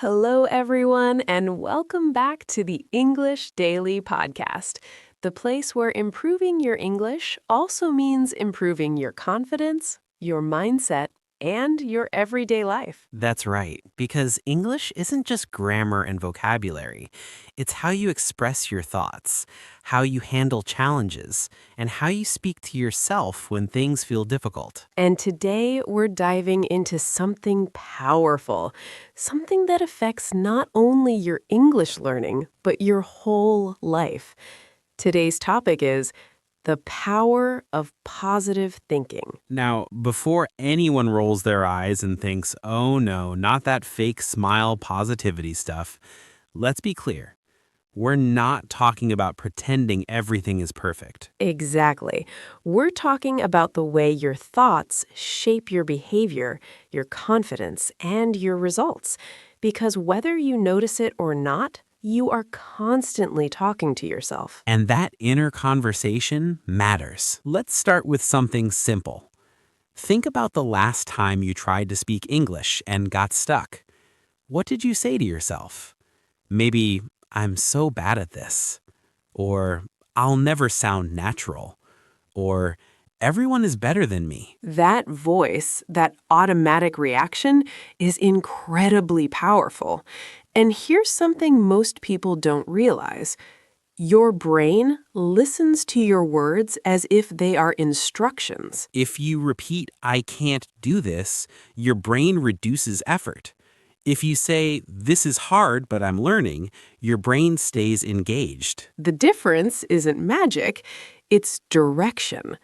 Hello, everyone, and welcome back to the English Daily Podcast, the place where improving your English also means improving your confidence, your mindset, and your everyday life. That's right, because English isn't just grammar and vocabulary. It's how you express your thoughts, how you handle challenges, and how you speak to yourself when things feel difficult. And today we're diving into something powerful, something that affects not only your English learning, but your whole life. Today's topic is the power of positive thinking. Now, before anyone rolls their eyes and thinks, oh no, not that fake smile positivity stuff, let's be clear. We're not talking about pretending everything is perfect. Exactly. We're talking about the way your thoughts shape your behavior, your confidence, and your results. Because whether you notice it or not, you are constantly talking to yourself. And that inner conversation matters. Let's start with something simple. Think about the last time you tried to speak English and got stuck. What did you say to yourself? Maybe, I'm so bad at this. Or, I'll never sound natural. Or, everyone is better than me. That voice, that automatic reaction, is incredibly powerful. And here's something most people don't realize. Your brain listens to your words as if they are instructions. If you repeat, I can't do this, your brain reduces effort. If you say, this is hard, but I'm learning, your brain stays engaged. The difference isn't magic, it's direction.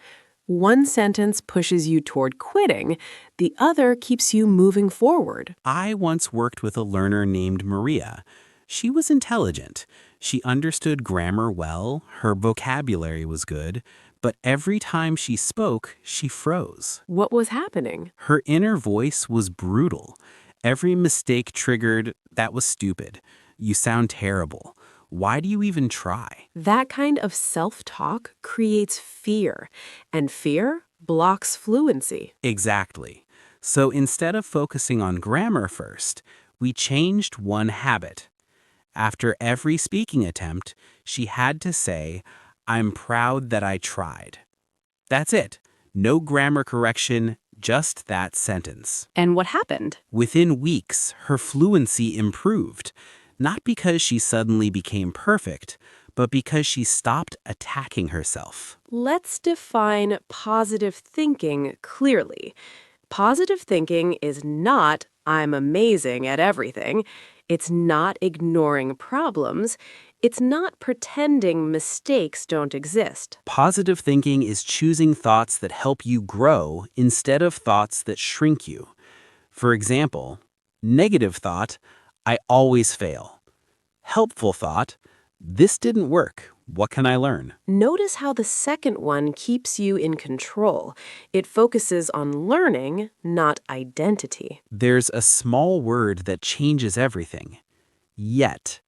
One sentence pushes you toward quitting, the other keeps you moving forward. I once worked with a learner named Maria. She was intelligent. She understood grammar well, her vocabulary was good, but every time she spoke, she froze. What was happening? Her inner voice was brutal. Every mistake triggered, that was stupid. You sound terrible. Why do you even try? That kind of self-talk creates fear, and fear blocks fluency. Exactly. So instead of focusing on grammar first, we changed one habit. After every speaking attempt, she had to say, I'm proud that I tried. That's it. No grammar correction, just that sentence. And what happened? Within weeks, her fluency improved, not because she suddenly became perfect, but because she stopped attacking herself. Let's define positive thinking clearly. Positive thinking is not, I'm amazing at everything. It's not ignoring problems. It's not pretending mistakes don't exist. Positive thinking is choosing thoughts that help you grow instead of thoughts that shrink you. For example, negative thought, I always fail. Helpful thought, this didn't work. What can I learn? Notice how the second one keeps you in control. It focuses on learning, not identity. There's a small word that changes everything. Yet.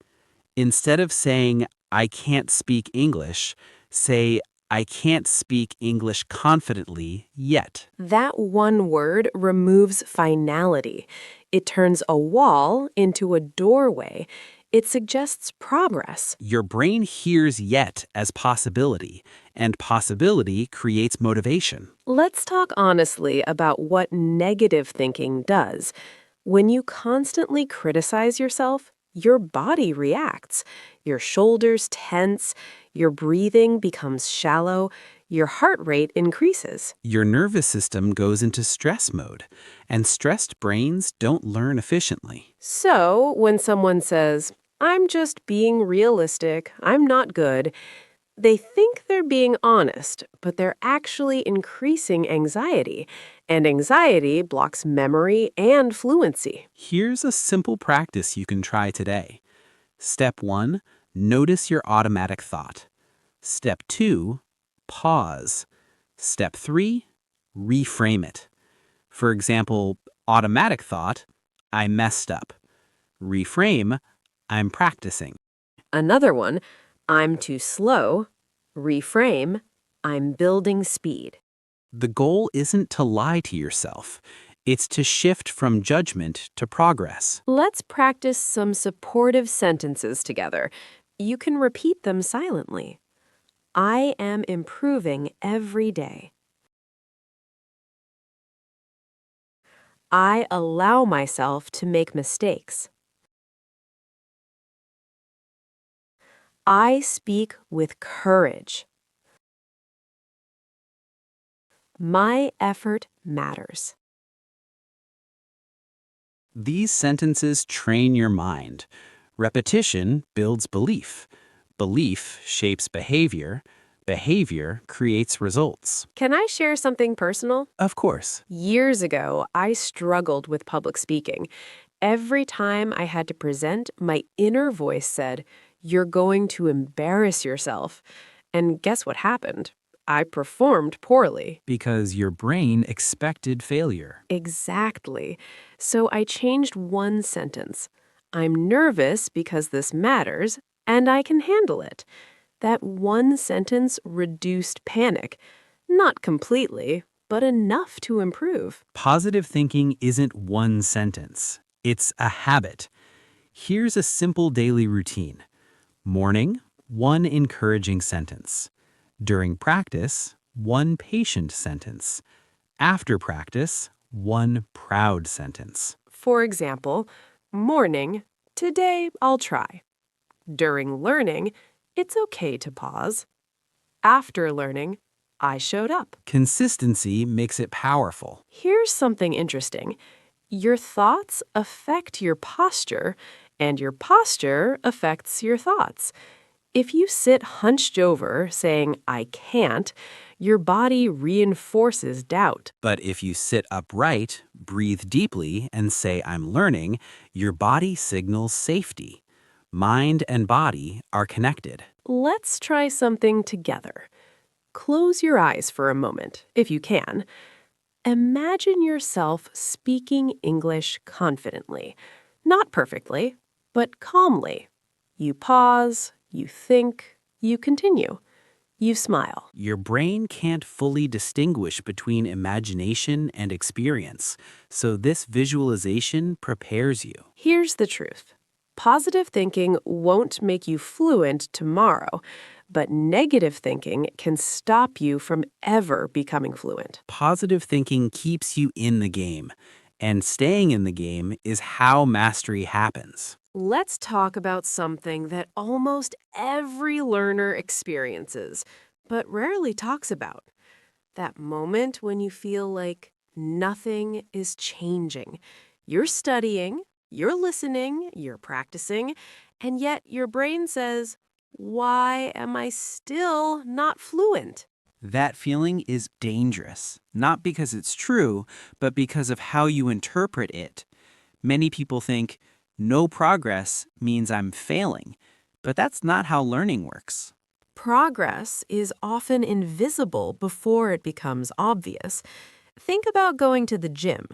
Instead of saying, I can't speak English, say, I can't speak English confidently yet. That one word removes finality. It turns a wall into a doorway. It suggests progress. Your brain hears yet as possibility, and possibility creates motivation. Let's talk honestly about what negative thinking does. When you constantly criticize yourself, your body reacts. Your shoulders tense, your breathing becomes shallow, your heart rate increases. Your nervous system goes into stress mode, and stressed brains don't learn efficiently. So, when someone says, I'm just being realistic, I'm not good, they think they're being honest, but they're actually increasing anxiety. And anxiety blocks memory and fluency. Here's a simple practice you can try today. Step 1, notice your automatic thought. Step 2, pause. Step 3, reframe it. For example, automatic thought, I messed up. Reframe, I'm practicing. Another one, I'm too slow. Reframe, I'm building speed. The goal isn't to lie to yourself. It's to shift from judgment to progress. Let's practice some supportive sentences together. You can repeat them silently. I am improving every day. I allow myself to make mistakes. I speak with courage. My effort matters. These sentences train your mind. Repetition builds belief. Belief shapes behavior. Behavior creates results. Can I share something personal? Of course. Years ago, I struggled with public speaking. Every time I had to present, my inner voice said, "You're going to embarrass yourself." And guess what happened? I performed poorly. Because your brain expected failure. Exactly. So I changed one sentence. I'm nervous because this matters, and I can handle it. That one sentence reduced panic. Not completely, but enough to improve. Positive thinking isn't one sentence. It's a habit. Here's a simple daily routine. Morning, one encouraging sentence. During practice, one patient sentence. After practice, one proud sentence. For example, morning, today I'll try. During learning, it's okay to pause. After learning, I showed up. Consistency makes it powerful. Here's something interesting. Your thoughts affect your posture, and your posture affects your thoughts. If you sit hunched over saying, I can't, your body reinforces doubt. But if you sit upright, breathe deeply, and say, I'm learning, your body signals safety. Mind and body are connected. Let's try something together. Close your eyes for a moment, if you can. Imagine yourself speaking English confidently. Not perfectly, but calmly. You pause, you think, you continue. You smile. Your brain can't fully distinguish between imagination and experience, so this visualization prepares you. Here's the truth. Positive thinking won't make you fluent tomorrow, but negative thinking can stop you from ever becoming fluent. Positive thinking keeps you in the game, and staying in the game is how mastery happens. Let's talk about something that almost every learner experiences, but rarely talks about. That moment when you feel like nothing is changing. You're studying, you're listening, you're practicing, and yet your brain says, why am I still not fluent? That feeling is dangerous, not because it's true, but because of how you interpret it. Many people think, no progress means I'm failing, but that's not how learning works. Progress is often invisible before it becomes obvious. Think about going to the gym.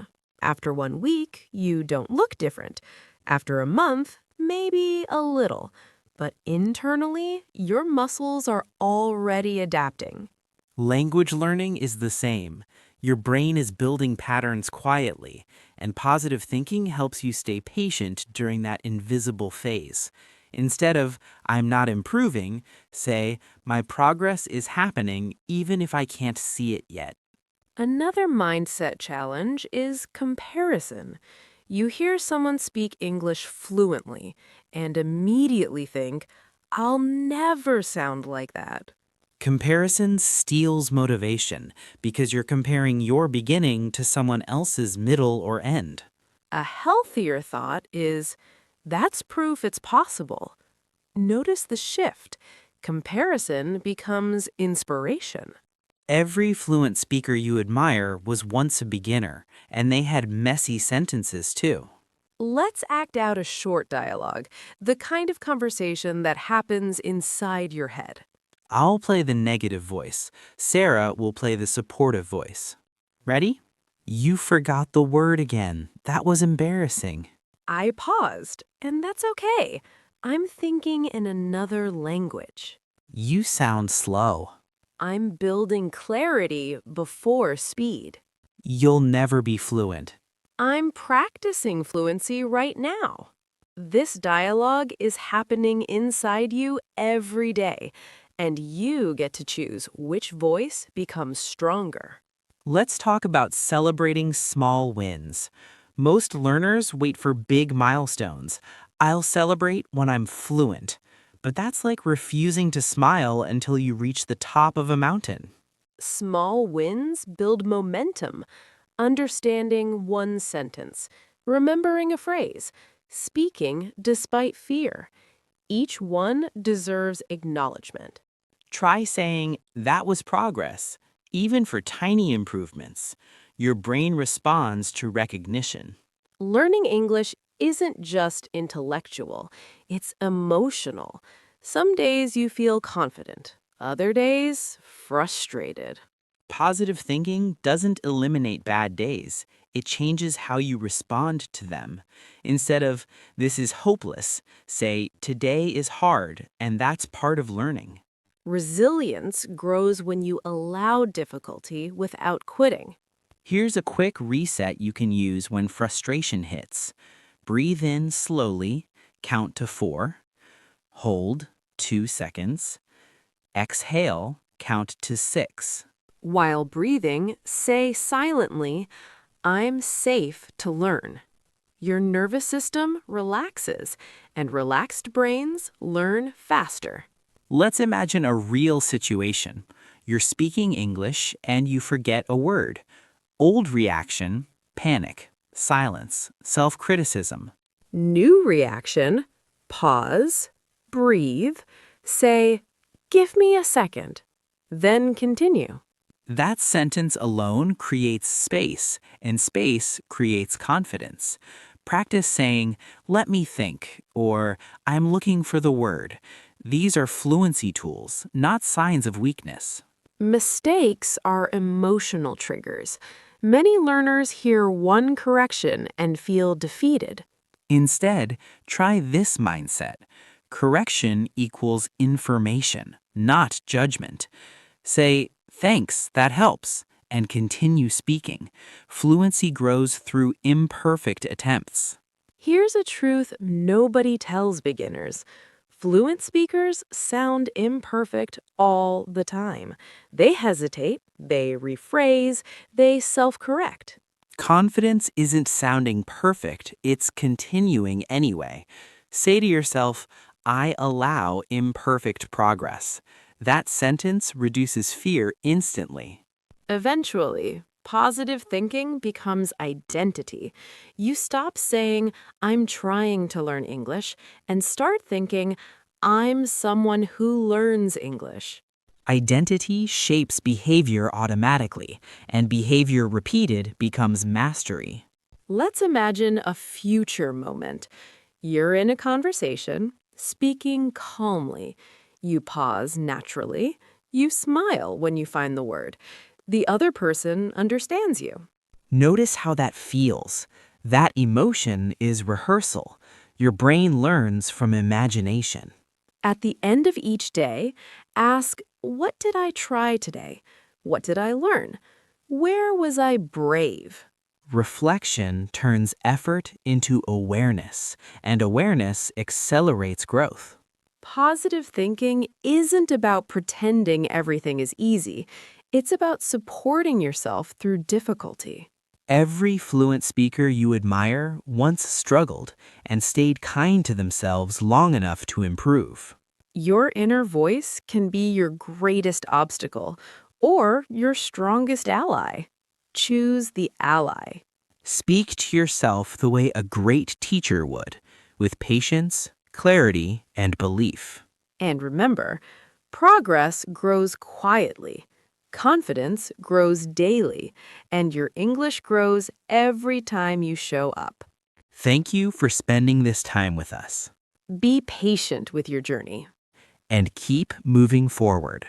After 1 week, you don't look different. After a month, maybe a little. But internally, your muscles are already adapting. Language learning is the same. Your brain is building patterns quietly, and positive thinking helps you stay patient during that invisible phase. Instead of, I'm not improving, say, my progress is happening even if I can't see it yet. Another mindset challenge is comparison. You hear someone speak English fluently and immediately think, I'll never sound like that. Comparison steals motivation because you're comparing your beginning to someone else's middle or end. A healthier thought is, that's proof it's possible. Notice the shift. Comparison becomes inspiration. Every fluent speaker you admire was once a beginner, and they had messy sentences too. Let's act out a short dialogue, the kind of conversation that happens inside your head. I'll play the negative voice. Sarah will play the supportive voice. Ready? You forgot the word again. That was embarrassing. I paused, and that's okay. I'm thinking in another language. You sound slow. I'm building clarity before speed. You'll never be fluent. I'm practicing fluency right now. This dialogue is happening inside you every day, and you get to choose which voice becomes stronger. Let's talk about celebrating small wins. Most learners wait for big milestones. I'll celebrate when I'm fluent. But that's like refusing to smile until you reach the top of a mountain. Small wins build momentum. Understanding one sentence, remembering a phrase, speaking despite fear. Each one deserves acknowledgement. Try saying, that was progress, even for tiny improvements. Your brain responds to recognition. Learning English isn't just intellectual, it's emotional. Some days you feel confident, other days, frustrated. Positive thinking doesn't eliminate bad days. It changes how you respond to them. Instead of, this is hopeless, say, today is hard, and that's part of learning. Resilience grows when you allow difficulty without quitting. Here's a quick reset you can use when frustration hits. Breathe in slowly, count to 4, hold 2 seconds, exhale, count to 6. While breathing, say silently, I'm safe to learn. Your nervous system relaxes, and relaxed brains learn faster. Let's imagine a real situation. You're speaking English and you forget a word. Old reaction, panic, silence, self-criticism. New reaction, pause, breathe, say, give me a second, then continue. That sentence alone creates space, and space creates confidence. Practice saying, let me think, or I'm looking for the word. These are fluency tools, not signs of weakness. Mistakes are emotional triggers. Many learners hear one correction and feel defeated. Instead, try this mindset. Correction equals information, not judgment. Say, thanks, that helps, and continue speaking. Fluency grows through imperfect attempts. Here's a truth nobody tells beginners. Fluent speakers sound imperfect all the time. They hesitate, they rephrase, they self-correct. Confidence isn't sounding perfect, it's continuing anyway. Say to yourself, I allow imperfect progress. That sentence reduces fear instantly. Eventually, positive thinking becomes identity. You stop saying, I'm trying to learn English, and start thinking, I'm someone who learns English. Identity shapes behavior automatically, and behavior repeated becomes mastery. Let's imagine a future moment. You're in a conversation, speaking calmly. You pause naturally. You smile when you find the word. The other person understands you. Notice how that feels. That emotion is rehearsal. Your brain learns from imagination. At the end of each day, ask, what did I try today? What did I learn? Where was I brave? Reflection turns effort into awareness, and awareness accelerates growth. Positive thinking isn't about pretending everything is easy. It's about supporting yourself through difficulty. Every fluent speaker you admire once struggled and stayed kind to themselves long enough to improve. Your inner voice can be your greatest obstacle or your strongest ally. Choose the ally. Speak to yourself the way a great teacher would, with patience, clarity, and belief. And remember, progress grows quietly. Confidence grows daily, and your English grows every time you show up. Thank you for spending this time with us. Be patient with your journey. And keep moving forward.